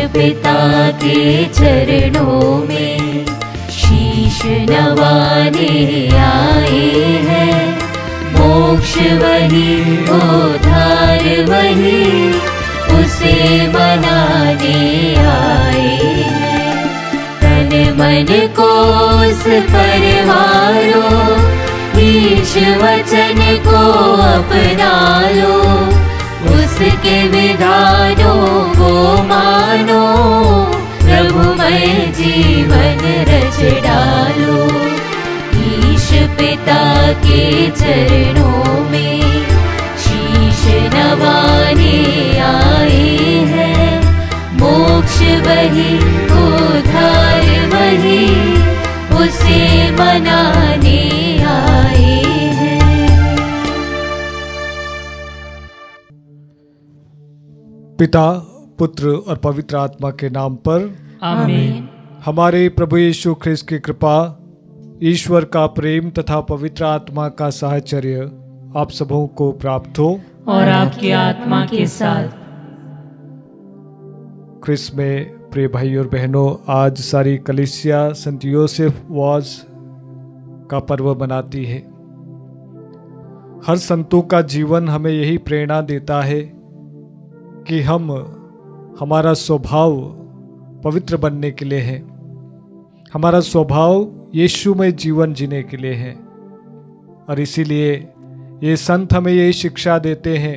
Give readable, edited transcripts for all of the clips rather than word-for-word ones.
पिता के चरणों में शीश नवाने आए हैं। मोक्ष वही, उद्धार वही, उसे मनाने आए हैं। तन मन को उस परवारो, ईश वचन को अपना लो। उसके विधानों को मानो, प्रभुमय जीवन रच डालो। ईश पिता के चरणों में शीश नवाने आए हैं। मोक्ष वही, उद्धार वही, उसे मनाने आए हैं। पिता, पुत्र और पवित्र आत्मा के नाम पर आमीन। हमारे प्रभु यीशु ख्रिस्त की कृपा, ईश्वर का प्रेम तथा पवित्र आत्मा का साहचर्य आप सबों को प्राप्त हो और आपकी आत्मा के साथ। ख्रिस्त में प्रिय भाई और बहनों, आज सारी कलीसिया संत योसेफ वाज का पर्व मनाती है। हर संतों का जीवन हमें यही प्रेरणा देता है कि हमारा स्वभाव पवित्र बनने के लिए है। हमारा स्वभाव यीशु में जीवन जीने के लिए है। और इसीलिए ये संत हमें यही शिक्षा देते हैं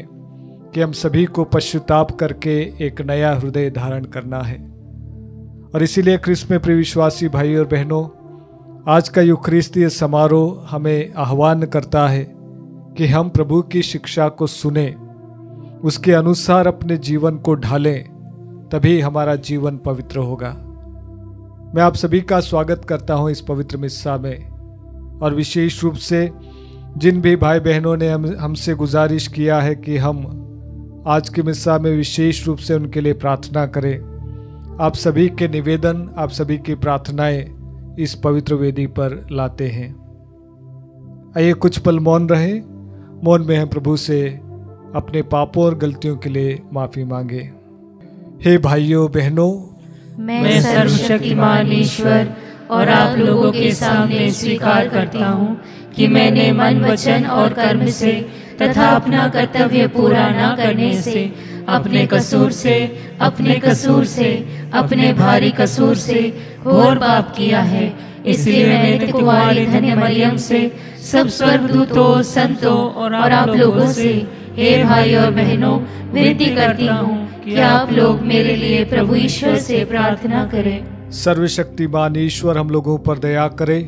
कि हम सभी को पश्चाताप करके एक नया हृदय धारण करना है। और इसीलिए ख्रिस्त में प्रिय विश्वासी भाई और बहनों, आज का यूखरिस्तीय समारोह हमें आह्वान करता है कि हम प्रभु की शिक्षा को सुने, उसके अनुसार अपने जीवन को ढालें, तभी हमारा जीवन पवित्र होगा। मैं आप सभी का स्वागत करता हूं इस पवित्र मिस्सा में। और विशेष रूप से जिन भी भाई बहनों ने हमसे गुजारिश किया है कि हम आज के मिस्सा में विशेष रूप से उनके लिए प्रार्थना करें, आप सभी के निवेदन, आप सभी की प्रार्थनाएं इस पवित्र वेदी पर लाते हैं। आइए कुछ पल मौन रहें। मौन में हम प्रभु से अपने पापों और गलतियों के लिए माफी मांगे। हे भाइयों बहनों, मैं सर्वशक्तिमान ईश्वर और आप लोगों के सामने स्वीकार करता हूँ कि मैंने मन, वचन और कर्म से तथा अपना कर्तव्य पूरा न करने से, अपने कसूर से, अपने भारी कसूर से घोर पाप किया है। इसलिए मैंने कुंवारी धन्य मरियम से, सब स्वर्गदूतों, संतों और आप लोगों से, हे भाई और बहनों, विनती करती हूँ कि आप लोग मेरे लिए प्रभु ईश्वर से प्रार्थना करें। सर्वशक्तिमान ईश्वर हम लोगों पर दया करे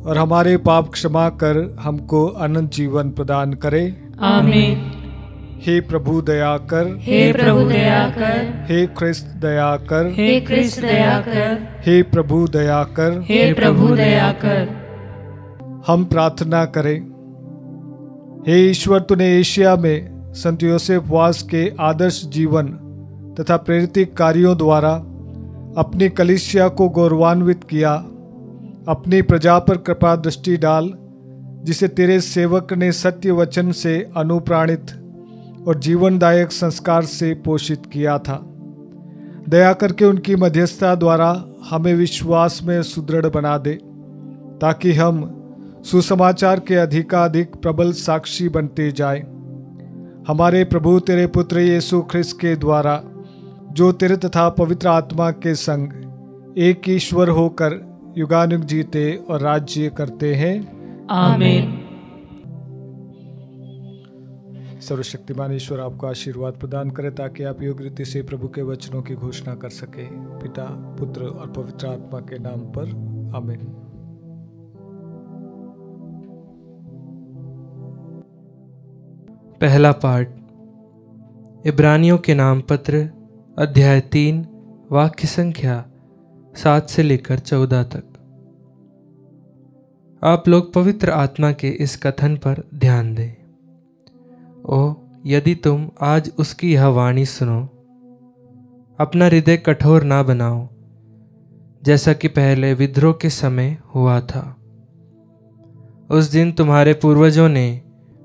और हमारे पाप क्षमा कर हमको अनंत जीवन प्रदान करे। आमीन। हे प्रभु दया कर, हे प्रभु दया कर, हे ख्रिस्त दया कर, हे ख्रिस्त दया कर, हे प्रभु दया कर, हे प्रभु दया कर। हम प्रार्थना करें। हे ईश्वर, तूने एशिया में संत योसेफ वास के आदर्श जीवन तथा प्रेरित कार्यों द्वारा अपनी कलीसिया को गौरवान्वित किया। अपनी प्रजा पर कृपा दृष्टि डाल, जिसे तेरे सेवक ने सत्य वचन से अनुप्राणित और जीवनदायक संस्कार से पोषित किया था। दया करके उनकी मध्यस्थता द्वारा हमें विश्वास में सुदृढ़ बना दे, ताकि हम सुसमाचार के अधिकाधिक प्रबल साक्षी बनते जाएं। हमारे प्रभु तेरे पुत्र यीशु ख्रिस्त के द्वारा, जो तेरे तथा पवित्र आत्मा के संग एक ईश्वर होकर युगानुग जीते और राज्य करते हैं। आमीन। सर्वशक्तिमान ईश्वर आपको आशीर्वाद प्रदान करे, ताकि आप योग्य रीति से प्रभु के वचनों की घोषणा कर सके। पिता, पुत्र और पवित्र आत्मा के नाम पर आमीन। पहला पाठ इब्रानियों के नाम पत्र, अध्याय 3, वाक्य संख्या 7 से लेकर 14 तक। आप लोग पवित्र आत्मा के इस कथन पर ध्यान दें। ओ, यदि तुम आज उसकी यह वाणी सुनो, अपना हृदय कठोर ना बनाओ, जैसा कि पहले विद्रोह के समय हुआ था। उस दिन तुम्हारे पूर्वजों ने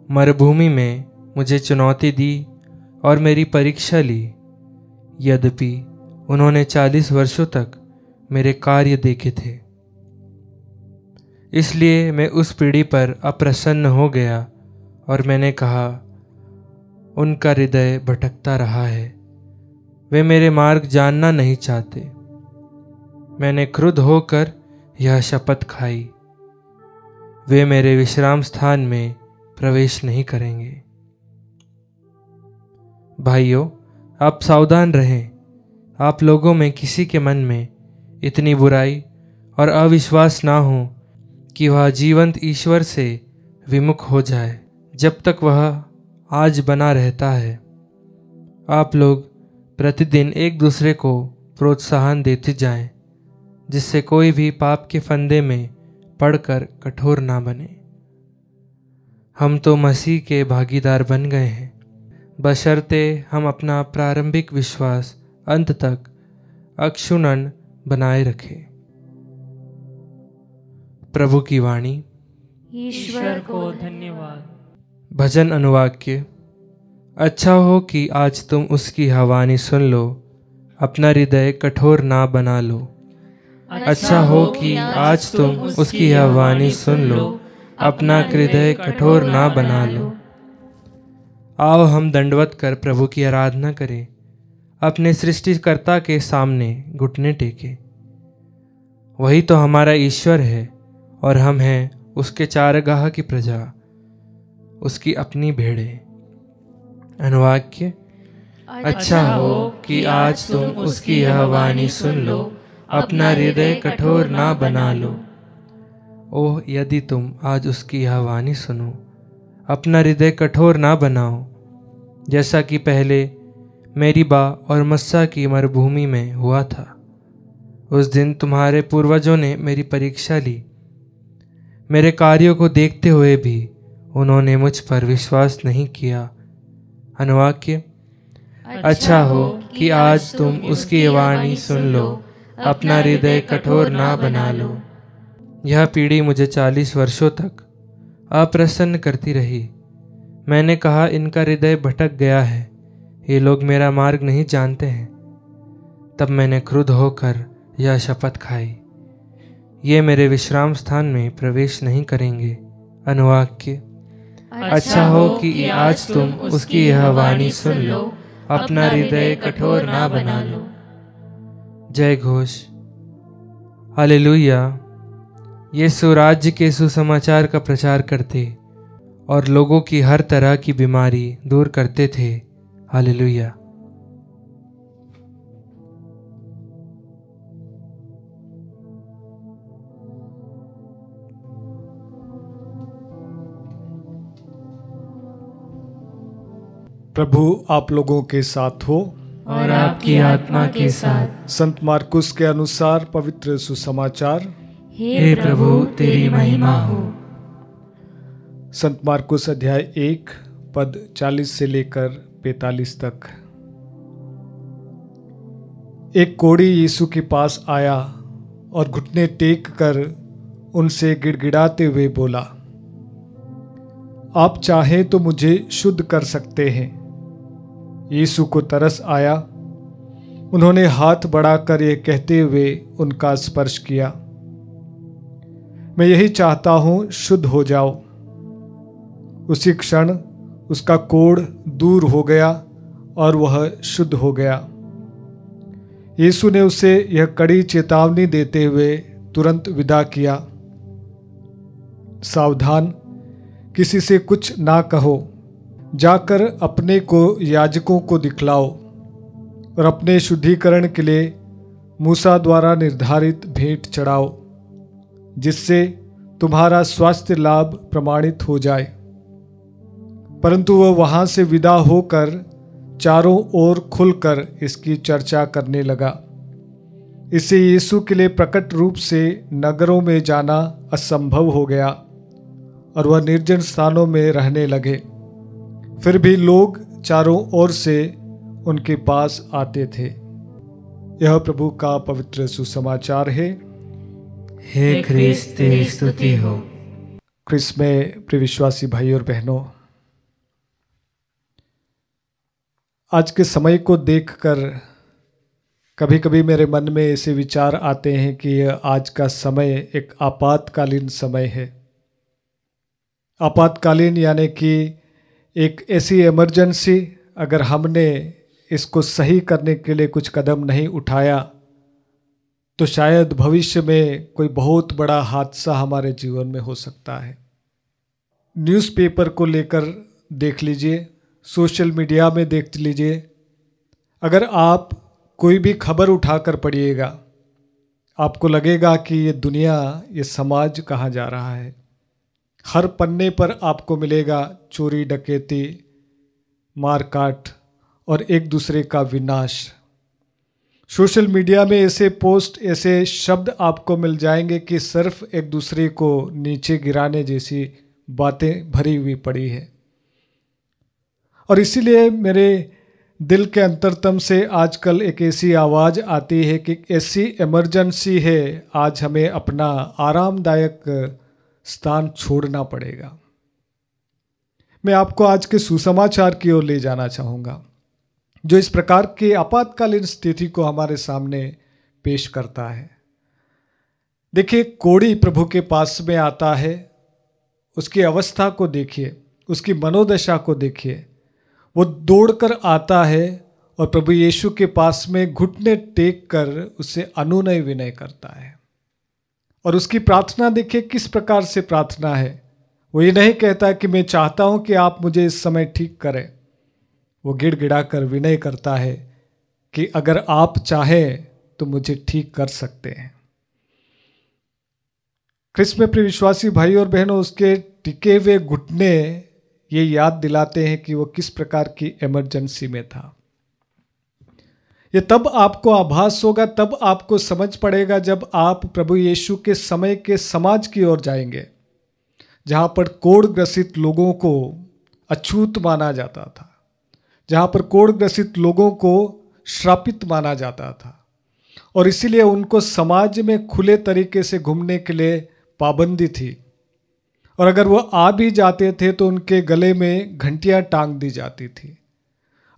मरुभूमि में मुझे चुनौती दी और मेरी परीक्षा ली। यद्यपि उन्होंने 40 वर्षों तक मेरे कार्य देखे थे। इसलिए मैं उस पीढ़ी पर अप्रसन्न हो गया और मैंने कहा, उनका हृदय भटकता रहा है, वे मेरे मार्ग जानना नहीं चाहते। मैंने क्रुद्ध होकर यह शपथ खाई, वे मेरे विश्राम स्थान में प्रवेश नहीं करेंगे। भाइयों, आप सावधान रहें, आप लोगों में किसी के मन में इतनी बुराई और अविश्वास ना हो कि वह जीवंत ईश्वर से विमुख हो जाए। जब तक वह आज बना रहता है, आप लोग प्रतिदिन एक दूसरे को प्रोत्साहन देते जाएं, जिससे कोई भी पाप के फंदे में पड़कर कठोर ना बने। हम तो मसीह के भागीदार बन गए हैं, बशर्ते हम अपना प्रारंभिक विश्वास अंत तक अक्षुण्ण बनाए रखें। प्रभु की वाणी। ईश्वर को धन्यवाद। भजन अनुवाक्य। अच्छा हो कि आज तुम उसकी हवानी सुन लो, अपना हृदय कठोर ना बना लो। अच्छा हो कि आज तुम उसकी हवानी सुन लो, अपना हृदय कठोर ना बना लो। आओ हम दंडवत कर प्रभु की आराधना करें, अपने सृष्टिकर्ता के सामने घुटने टेके। वही तो हमारा ईश्वर है और हम हैं उसके चारगाह की प्रजा, उसकी अपनी भेड़ें। अनुवाक्य। अच्छा हो कि आज तुम उसकी यह वाणी सुन लो, अपना हृदय कठोर ना बना लो। ओह, यदि तुम आज उसकी यह वाणी सुनो, अपना हृदय कठोर ना बनाओ, जैसा कि पहले मेरीबा और मस्सा की मरुभूमि में हुआ था। उस दिन तुम्हारे पूर्वजों ने मेरी परीक्षा ली, मेरे कार्यों को देखते हुए भी उन्होंने मुझ पर विश्वास नहीं किया। अनुवाक्य। अच्छा हो कि आज तुम उसकी वाणी सुन लो, अपना हृदय कठोर ना बना लो। यह पीढ़ी मुझे 40 वर्षों तक अप्रसन्न करती रही। मैंने कहा, इनका हृदय भटक गया है, ये लोग मेरा मार्ग नहीं जानते हैं। तब मैंने क्रुद्ध होकर यह शपथ खाई, ये मेरे विश्राम स्थान में प्रवेश नहीं करेंगे। अनुवाक्य। अच्छा हो कि आज तुम उसकी यह वाणी सुन लो, अपना हृदय कठोर ना बना लो। जय घोष। हालेलुया। यीशु राज्य के सुसमाचार का प्रचार करते और लोगों की हर तरह की बीमारी दूर करते थे। हालेलुया। प्रभु आप लोगों के साथ हो और आपकी आत्मा के साथ। संत मार्कुस के अनुसार पवित्र सुसमाचार। हे प्रभु, तेरी महिमा हो। संत मार्कुस अध्याय 1 पद 40 से लेकर 45 तक। एक कोढ़ी यीशु के पास आया और घुटने टेक कर उनसे गिड़गिड़ाते हुए बोला, आप चाहें तो मुझे शुद्ध कर सकते हैं। यीशु को तरस आया, उन्होंने हाथ बढ़ाकर यह कहते हुए उनका स्पर्श किया, मैं यही चाहता हूं, शुद्ध हो जाओ। उसी क्षण उसका कोढ़ दूर हो गया और वह शुद्ध हो गया। यीशु ने उसे यह कड़ी चेतावनी देते हुए तुरंत विदा किया, सावधान, किसी से कुछ ना कहो, जाकर अपने को याजकों को दिखलाओ और अपने शुद्धिकरण के लिए मूसा द्वारा निर्धारित भेंट चढ़ाओ, जिससे तुम्हारा स्वास्थ्य लाभ प्रमाणित हो जाए। परंतु वह वहां से विदा होकर चारों ओर खुलकर इसकी चर्चा करने लगा। इससे यीशु के लिए प्रकट रूप से नगरों में जाना असंभव हो गया और वह निर्जन स्थानों में रहने लगे। फिर भी लोग चारों ओर से उनके पास आते थे। यह प्रभु का पवित्र सुसमाचार है। हे ख्रीस्त, तेरी स्तुति हो। ख्रीस्त में प्रिय विश्वासी भाई और बहनों, आज के समय को देखकर कभी कभी मेरे मन में ऐसे विचार आते हैं कि आज का समय एक आपातकालीन समय है। आपातकालीन यानी कि एक ऐसी इमरजेंसी, अगर हमने इसको सही करने के लिए कुछ कदम नहीं उठाया तो शायद भविष्य में कोई बहुत बड़ा हादसा हमारे जीवन में हो सकता है। न्यूज़पेपर को लेकर देख लीजिए, सोशल मीडिया में देख लीजिए, अगर आप कोई भी खबर उठाकर पढ़िएगा आपको लगेगा कि ये दुनिया, ये समाज कहाँ जा रहा है। हर पन्ने पर आपको मिलेगा चोरी, डकैती, मारकाट और एक दूसरे का विनाश। सोशल मीडिया में ऐसे पोस्ट, ऐसे शब्द आपको मिल जाएंगे कि सिर्फ एक दूसरे को नीचे गिराने जैसी बातें भरी हुई पड़ी है। और इसीलिए मेरे दिल के अंतरतम से आजकल एक ऐसी आवाज़ आती है कि ऐसी इमरजेंसी है, आज हमें अपना आरामदायक स्थान छोड़ना पड़ेगा। मैं आपको आज के सुसमाचार की ओर ले जाना चाहूँगा जो इस प्रकार की आपातकालीन स्थिति को हमारे सामने पेश करता है। देखिए, कोढ़ी प्रभु के पास में आता है, उसकी अवस्था को देखिए, उसकी मनोदशा को देखिए। वो दौड़कर आता है और प्रभु यीशु के पास में घुटने टेक कर उससे अनुनय विनय करता है। और उसकी प्रार्थना देखिए किस प्रकार से प्रार्थना है। वो ये नहीं कहता कि मैं चाहता हूं कि आप मुझे इस समय ठीक करें। वो गिड़गिड़ा कर विनय करता है कि अगर आप चाहें तो मुझे ठीक कर सकते हैं। ख्रिस्त में प्रिय विश्वासी भाई और बहनों, उसके टिके हुए घुटने ये याद दिलाते हैं कि वो किस प्रकार की इमरजेंसी में था। ये तब आपको आभास होगा, तब आपको समझ पड़ेगा जब आप प्रभु यीशु के समय के समाज की ओर जाएंगे, जहां पर कोढ़ ग्रसित लोगों को अछूत माना जाता था, जहां पर कोढ़ ग्रसित लोगों को श्रापित माना जाता था और इसीलिए उनको समाज में खुले तरीके से घूमने के लिए पाबंदी थी। और अगर वो आ भी जाते थे तो उनके गले में घंटियां टांग दी जाती थी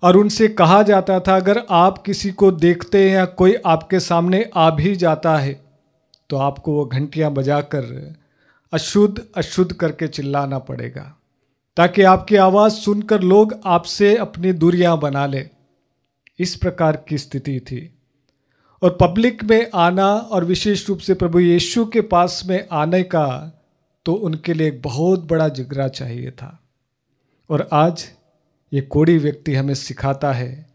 और उनसे कहा जाता था अगर आप किसी को देखते हैं या कोई आपके सामने आ भी जाता है तो आपको वो घंटियां बजाकर अशुद्ध अशुद्ध करके चिल्लाना पड़ेगा ताकि आपकी आवाज़ सुनकर लोग आपसे अपनी दूरियां बना ले। इस प्रकार की स्थिति थी। और पब्लिक में आना और विशेष रूप से प्रभु यीशु के पास में आने का तो उनके लिए एक बहुत बड़ा जिगरा चाहिए था। और आज ये कोढ़ी व्यक्ति हमें सिखाता है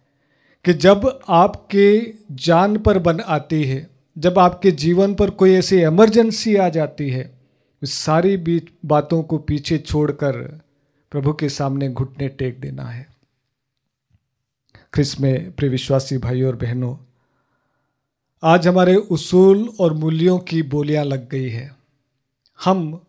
कि जब आपके जान पर बन आती है, जब आपके जीवन पर कोई ऐसी इमरजेंसी आ जाती है, उस सारी बातों को पीछे छोड़कर प्रभु के सामने घुटने टेक देना है। ख्रिस्त में प्रिय विश्वासी भाई और बहनों, आज हमारे उसूल और मूल्यों की बोलियां लग गई है। हम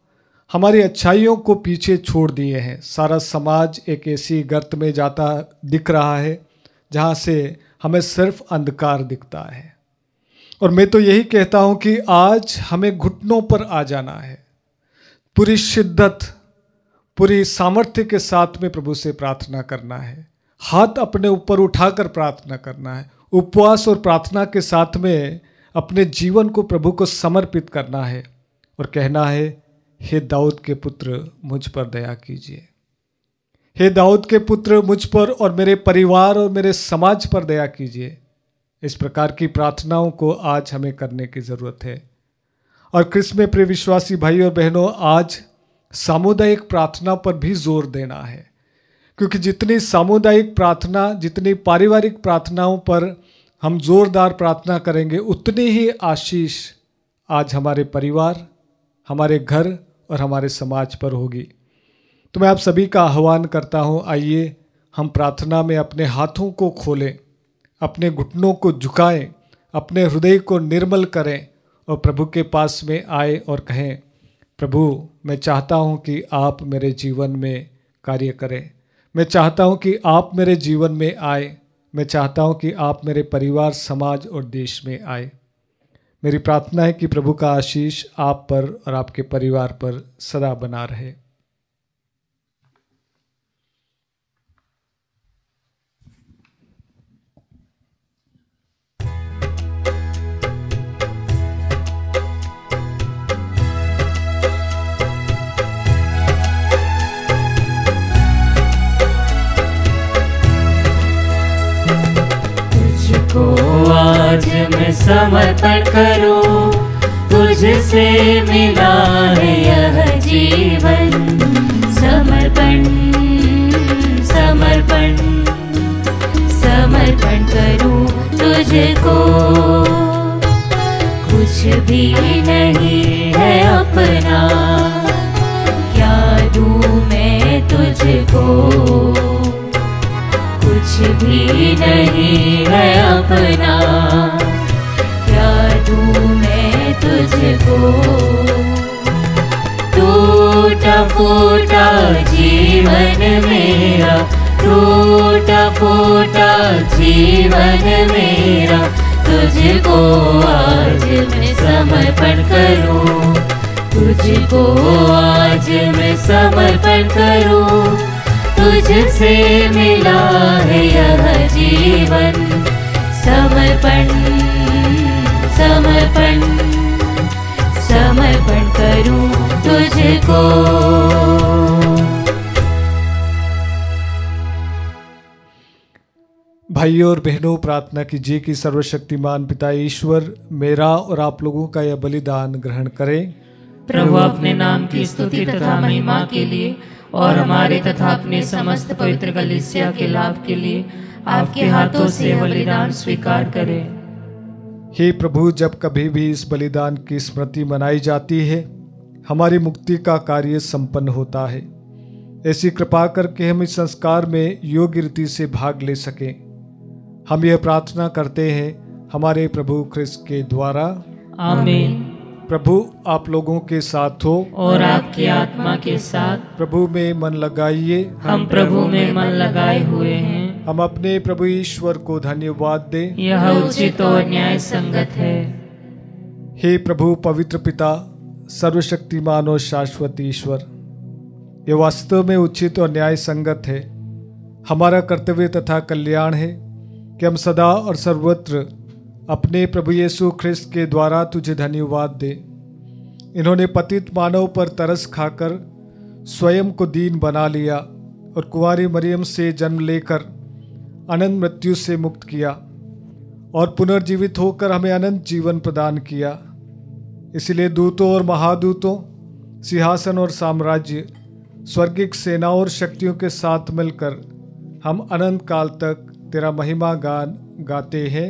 हमारी अच्छाइयों को पीछे छोड़ दिए हैं। सारा समाज एक ऐसी गर्त में जाता दिख रहा है जहां से हमें सिर्फ अंधकार दिखता है। और मैं तो यही कहता हूं कि आज हमें घुटनों पर आ जाना है, पूरी शिद्दत, पूरी सामर्थ्य के साथ में प्रभु से प्रार्थना करना है, हाथ अपने ऊपर उठाकर प्रार्थना करना है, उपवास और प्रार्थना के साथ में अपने जीवन को प्रभु को समर्पित करना है और कहना है, हे दाऊद के पुत्र मुझ पर दया कीजिए, हे दाऊद के पुत्र मुझ पर और मेरे परिवार और मेरे समाज पर दया कीजिए। इस प्रकार की प्रार्थनाओं को आज हमें करने की ज़रूरत है। और ख्रिस्त में प्रिय विश्वासी भाई और बहनों, आज सामुदायिक प्रार्थना पर भी जोर देना है, क्योंकि जितनी सामुदायिक प्रार्थना, जितनी पारिवारिक प्रार्थनाओं पर हम जोरदार प्रार्थना करेंगे, उतनी ही आशीष आज हमारे परिवार, हमारे घर और हमारे समाज पर होगी। तो मैं आप सभी का आह्वान करता हूँ, आइए हम प्रार्थना में अपने हाथों को खोलें, अपने घुटनों को झुकाएं, अपने हृदय को निर्मल करें और प्रभु के पास में आए और कहें, प्रभु मैं चाहता हूँ कि आप मेरे जीवन में कार्य करें, मैं चाहता हूँ कि आप मेरे जीवन में आए, मैं चाहता हूँ कि आप मेरे परिवार, समाज और देश में आए। मेरी प्रार्थना है कि प्रभु का आशीष आप पर और आपके परिवार पर सदा बना रहे। में समर्पण करूं, तुझसे मिला है यह जीवन। समर्पण समर्पण समर्पण करूं तुझको, कुछ भी नहीं है अपना, क्या दूं मैं तुझको। कुछ भी नहीं है अपना, क्या दूं मैं तुझको। टूटा फूटा जीवन मेरा, टूटा फूटा जीवन मेरा, तुझको आज मैं समर्पण करूं। तुझको आज मैं समर्पण करूं, तुझसे मिला है यह जीवन। समर्पण समर्पण समर्पण करूं तुझको। भाइयों और बहनों, प्रार्थना कीजिए कि सर्वशक्तिमान पिता ईश्वर मेरा और आप लोगों का यह बलिदान ग्रहण करें। प्रभु अपने नाम की स्तुति तथा महिमा के लिए और हमारे तथा अपने समस्त पवित्र कलीसिया के लाभ के लिए आपके हाथों से बलिदान स्वीकार करें। हे प्रभु, जब कभी भी इस बलिदान की स्मृति मनाई जाती है, हमारी मुक्ति का कार्य संपन्न होता है। ऐसी कृपा करके हम इस संस्कार में योग्य रीति से भाग ले सकें। हम यह प्रार्थना करते हैं हमारे प्रभु ख्रिस्त के द्वारा, आमीन। प्रभु आप लोगों के साथ हो और आपकी आत्मा के साथ। प्रभु में मन लगाइए, हम प्रभु में मन लगाए हुए हैं। हम अपने प्रभु ईश्वर को धन्यवाद दें। यह उचित और न्याय संगत है। हे प्रभु पवित्र पिता, सर्वशक्तिमान और शाश्वत ईश्वर, यह वास्तव में उचित और न्याय संगत है। हमारा कर्तव्य तथा कल्याण है कि हम सदा और सर्वत्र अपने प्रभु यीशु ख्रिस्त के द्वारा तुझे धन्यवाद दें। इन्होंने पतित मानव पर तरस खाकर स्वयं को दीन बना लिया और कुंवारी मरियम से जन्म लेकर अनंत मृत्यु से मुक्त किया और पुनर्जीवित होकर हमें अनंत जीवन प्रदान किया। इसलिए दूतों और महादूतों, सिंहासन और साम्राज्य, स्वर्गिक सेनाओं और शक्तियों के साथ मिलकर हम अनंत काल तक तेरा महिमा गान गाते हैं।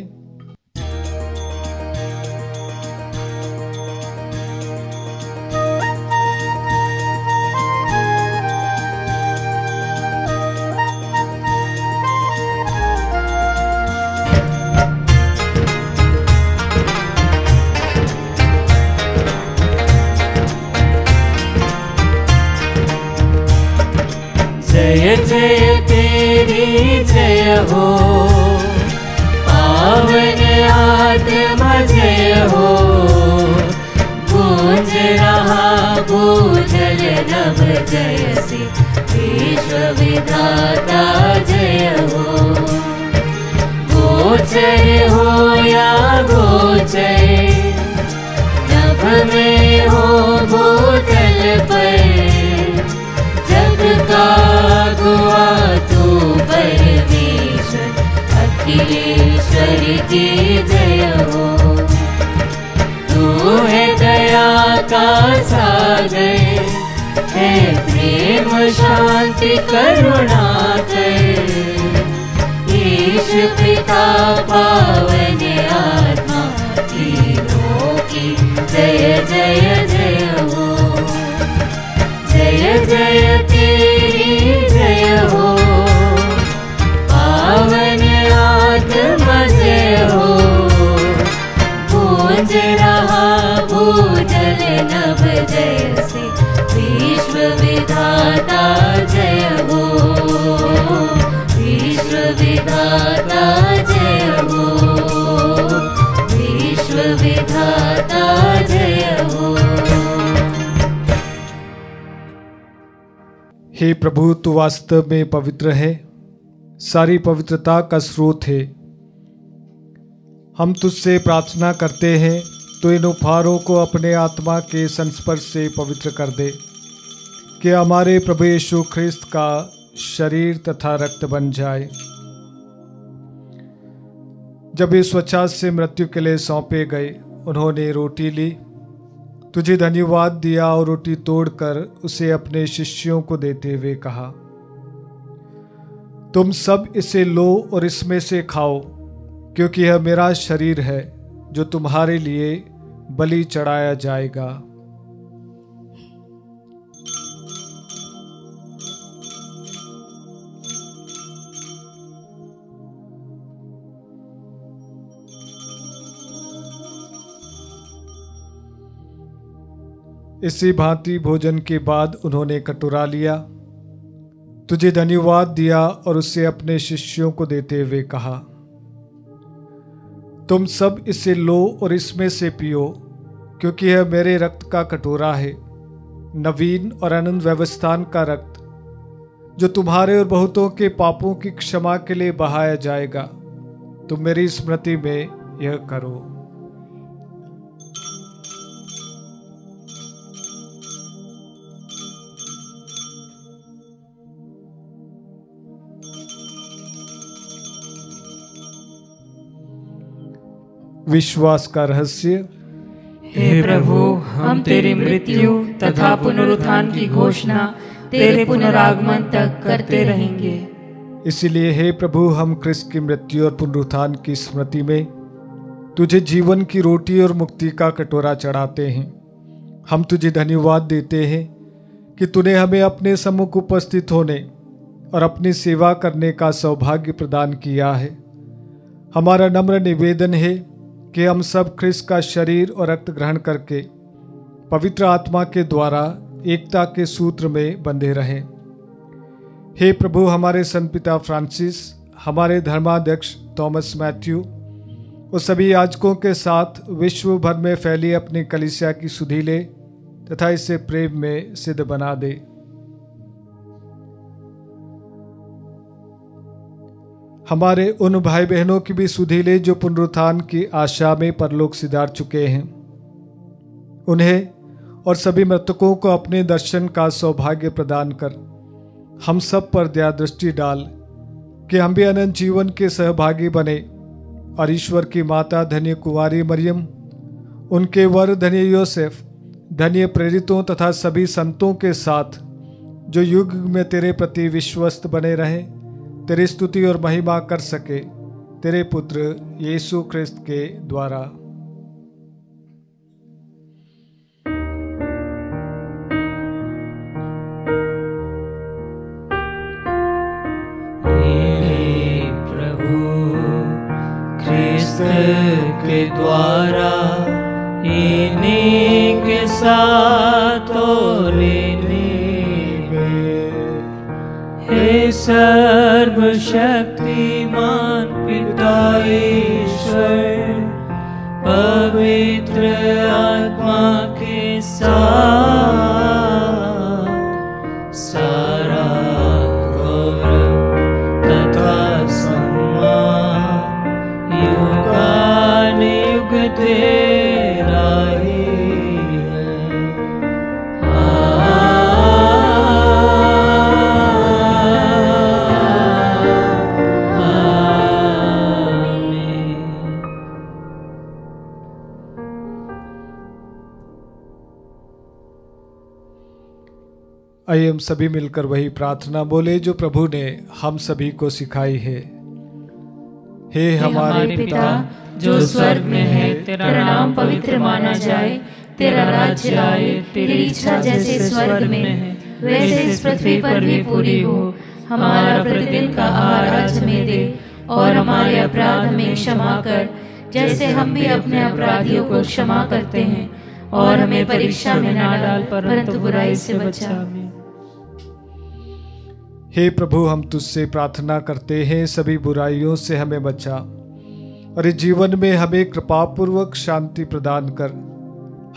जय जय तेरी जय हो, पावन आत्मा जय हो। गूंज रहा भूजल नभ जय से, विश्व विधाता जय हो। गोचर हो या गोचर, नभ में हो भूतल पर, का गुआ तू परमेश्वर, अखिलेश्वर की जय हो। तू है दया का सागर, है प्रेम शांति करुणा कर। ईश पिता पावन आत्मा, तीनों की जय जय जय हो। जय जय तेरी जय हो, पावन आत्मा जय हो। गूंज रहा भूजल नभ जय से, विश्व विधाता जय हो। विश्व विधाता जय हो, विश्व विधाता जय हो। हे प्रभु, तू वास्तव में पवित्र है, सारी पवित्रता का स्रोत है। हम तुझसे प्रार्थना करते हैं तो इन उपहारों को अपने आत्मा के संस्पर्श से पवित्र कर दे, कि हमारे प्रभु यीशु ख्रिस्त का शरीर तथा रक्त बन जाए। जब ये स्वच्छात से मृत्यु के लिए सौंपे गए, उन्होंने रोटी ली, तुझे धन्यवाद दिया और रोटी तोड़कर उसे अपने शिष्यों को देते हुए कहा, तुम सब इसे लो और इसमें से खाओ, क्योंकि यह मेरा शरीर है जो तुम्हारे लिए बलि चढ़ाया जाएगा। इसी भांति भोजन के बाद उन्होंने कटोरा लिया, तुझे धन्यवाद दिया और उसे अपने शिष्यों को देते हुए कहा, तुम सब इसे लो और इसमें से पियो, क्योंकि यह मेरे रक्त का कटोरा है, नवीन और अनंत व्यवस्थान का रक्त, जो तुम्हारे और बहुतों के पापों की क्षमा के लिए बहाया जाएगा। तुम मेरी स्मृति में यह करो। विश्वास का रहस्य। हे प्रभु, हम तेरी मृत्यु तथा पुनरुत्थान की घोषणा तेरे पुनरागमन तक करते रहेंगे। इसलिए हे प्रभु, हम क्रिस्त की मृत्यु और पुनरुत्थान की स्मृति में तुझे जीवन की रोटी और मुक्ति का कटोरा चढ़ाते हैं। हम तुझे धन्यवाद देते हैं कि तूने हमें अपने सम्मुख उपस्थित होने और अपनी सेवा करने का सौभाग्य प्रदान किया है। हमारा नम्र निवेदन है कि हम सब ख्रिस्त का शरीर और रक्त ग्रहण करके पवित्र आत्मा के द्वारा एकता के सूत्र में बंधे रहें। हे प्रभु, हमारे संत पिता फ्रांसिस, हमारे धर्माध्यक्ष थॉमस मैथ्यू और सभी याजकों के साथ विश्व भर में फैली अपनी कलीसिया की सुधि ले तथा इसे प्रेम में सिद्ध बना दे। हमारे उन भाई बहनों की भी सुधि ले जो पुनरुत्थान की आशा में परलोक सिधार चुके हैं। उन्हें और सभी मृतकों को अपने दर्शन का सौभाग्य प्रदान कर हम सब पर दया दृष्टि डाल कि हम भी अनंत जीवन के सहभागी बने और ईश्वर की माता धन्य कुंवारी मरियम, उनके वर धन्य योसेफ, धन्य प्रेरितों तथा सभी संतों के साथ जो युग में तेरे प्रति विश्वस्त बने रहें, तेरी स्तुति और महिमा कर सके, तेरे पुत्र यीशु ख्रिस्त के द्वारा। प्रभु ख्रिस्त के द्वारा इन्हीं के साथ और हे सर्वशक्तिमान पिता ईश्वर, पवित्र आत्मा के साथ सारा गौरव तथा सम्मान युगानुयुग तेरा ही है। आइए हम सभी मिलकर वही प्रार्थना बोले जो प्रभु ने हम सभी को सिखाई है। हे हमारे पिता जो स्वर्ग में है, तेरा नाम पवित्र माना जाए, तेरा राज्य आए, तेरी इच्छा जैसे स्वर्ग में है वैसे इस पृथ्वी पर भी पूरी हो। हमारा प्रतिदिन का आहार आज हमें दे और हमारे अपराध हमें क्षमा कर जैसे हम भी अपने अपराधियों को क्षमा करते हैं, और हमें परीक्षा में ना डाल परंतु बुराई से बचा। हे प्रभु, हम तुझसे प्रार्थना करते हैं सभी बुराइयों से हमें बचा और इस जीवन में हमें कृपापूर्वक शांति प्रदान कर।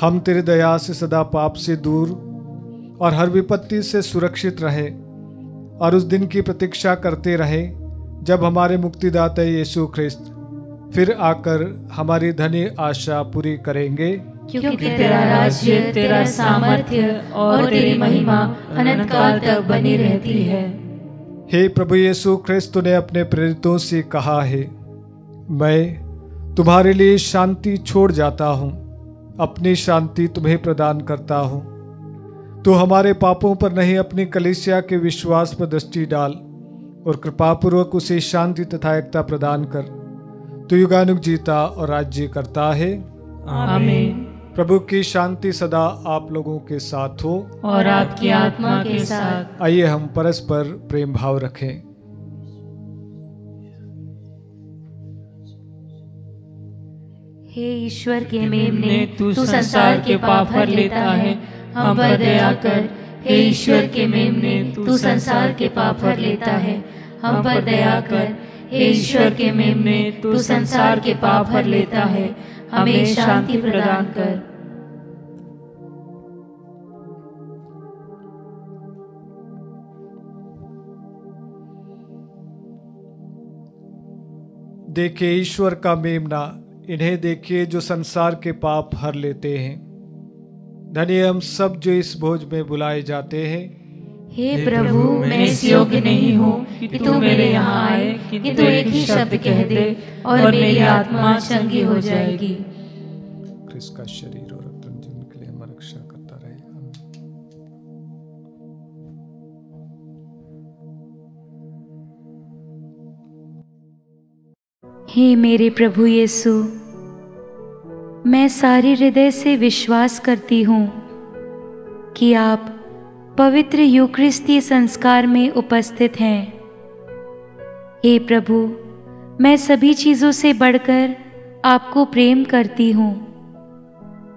हम तेरे दया से सदा पाप से दूर और हर विपत्ति से सुरक्षित रहें और उस दिन की प्रतीक्षा करते रहें जब हमारे मुक्तिदाता यीशु ख्रिस्त फिर आकर हमारी धन्य आशा पूरी करेंगे। क्योंकि तेरा राज्य, तेरा सामर्थ्य और तेरी महिमा अनंत काल तक बनी रहती है। हे प्रभु यीशु ख्रिस्त ने अपने प्रेरितों से कहा है, मैं तुम्हारे लिए शांति छोड़ जाता हूँ, अपनी शांति तुम्हें प्रदान करता हूँ। तू हमारे पापों पर नहीं, अपनी कलीसिया के विश्वास पर दृष्टि डाल और कृपापूर्वक उसे शांति तथा एकता प्रदान कर। तू युगानुग जीता और राज्य करता है। आमीन। प्रभु की शांति सदा आप लोगों के साथ हो और आपकी आत्मा के साथ। आइए हम परस्पर प्रेम भाव रखें। हे ईश्वर के मेमने, तू संसार के पाप हर लेता है, हम पर दया कर। हे ईश्वर के मेमने, तू संसार के पाप हर लेता है, हम पर दया कर। हे ईश्वर के मेमने, तू संसार के पाप हर लेता है, हमें शांति प्रदान कर। देखिए ईश्वर का मेमना, इन्हें देखिए जो संसार के पाप हर लेते हैं। धन्य हम सब जो इस भोज में बुलाए जाते हैं। हे प्रभु, मैं इस योग्य नहीं हूँ कि तू मेरे यहाँ आए, किंतु एक ही शब्द कह दे और मेरी आत्मा चंगी हो जाएगी। ख्रिस्त का शरीर और रक्त जिनके लिए हमारी रक्षा करता रहे। हे मेरे प्रभु यीशु, मैं सारे हृदय से विश्वास करती हूँ कि आप पवित्र यूकरिस्ती संस्कार में उपस्थित हैं। हे प्रभु, मैं सभी चीज़ों से बढ़कर आपको प्रेम करती हूँ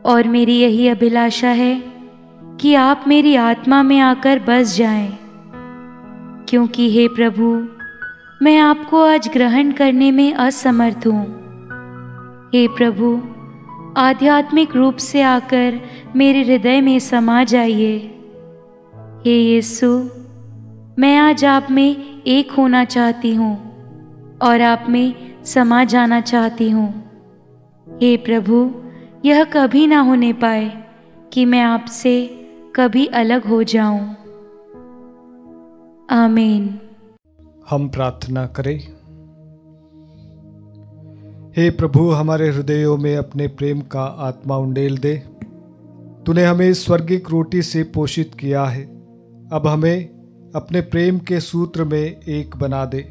और मेरी यही अभिलाषा है कि आप मेरी आत्मा में आकर बस जाएं, क्योंकि हे प्रभु, मैं आपको आज ग्रहण करने में असमर्थ हूँ। हे प्रभु, आध्यात्मिक रूप से आकर मेरे हृदय में समा जाइए। हे यीशु, मैं आज आप में एक होना चाहती हूँ और आप में समा जाना चाहती हूँ। हे प्रभु, यह कभी ना होने पाए कि मैं आपसे कभी अलग हो जाऊं। आमीन। हम प्रार्थना करें। हे प्रभु, हमारे हृदयों में अपने प्रेम का आत्मा उंडेल दे। तूने हमें स्वर्गिक रोटी से पोषित किया है, अब हमें अपने प्रेम के सूत्र में एक बना दे,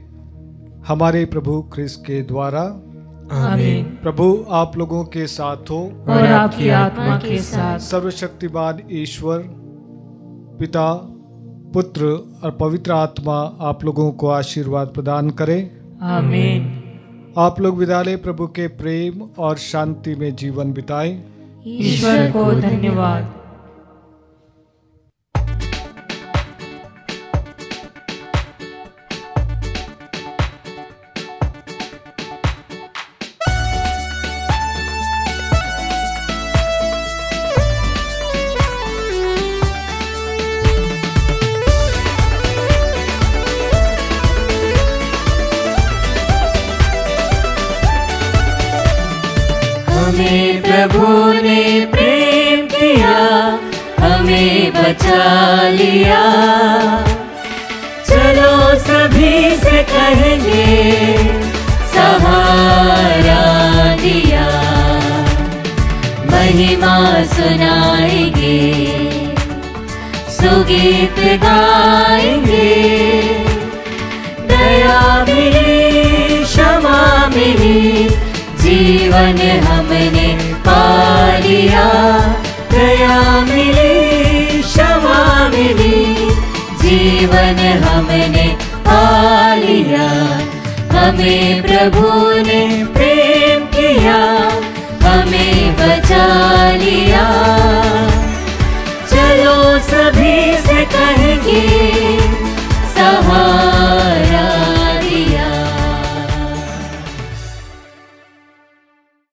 हमारे प्रभु ख्रिस्त के द्वारा। आमीन। प्रभु आप लोगों के साथ हो और आपकी आत्मा के साथ। सर्वशक्तिमान ईश्वर पिता, पुत्र और पवित्र आत्मा आप लोगों को आशीर्वाद प्रदान करे। आमीन। आप लोग विदा लें, प्रभु के प्रेम और शांति में जीवन बिताएं। ईश्वर को धन्यवाद। हमें प्रभु ने प्रेम किया, हमें बचा लिया। चलो सभी से कहेंगे, सहारा दिया। महिमा सुनाएंगे, सुगीत गाएंगे। दया मिली, क्षमा मिली, जीवन हमने पा लिया। दया मिली, क्षमा मिली, जीवन हमने पा लिया। हमें प्रभु ने प्रेम किया, हमें बचा लिया। चलो सभी से कहेंगे, सहारा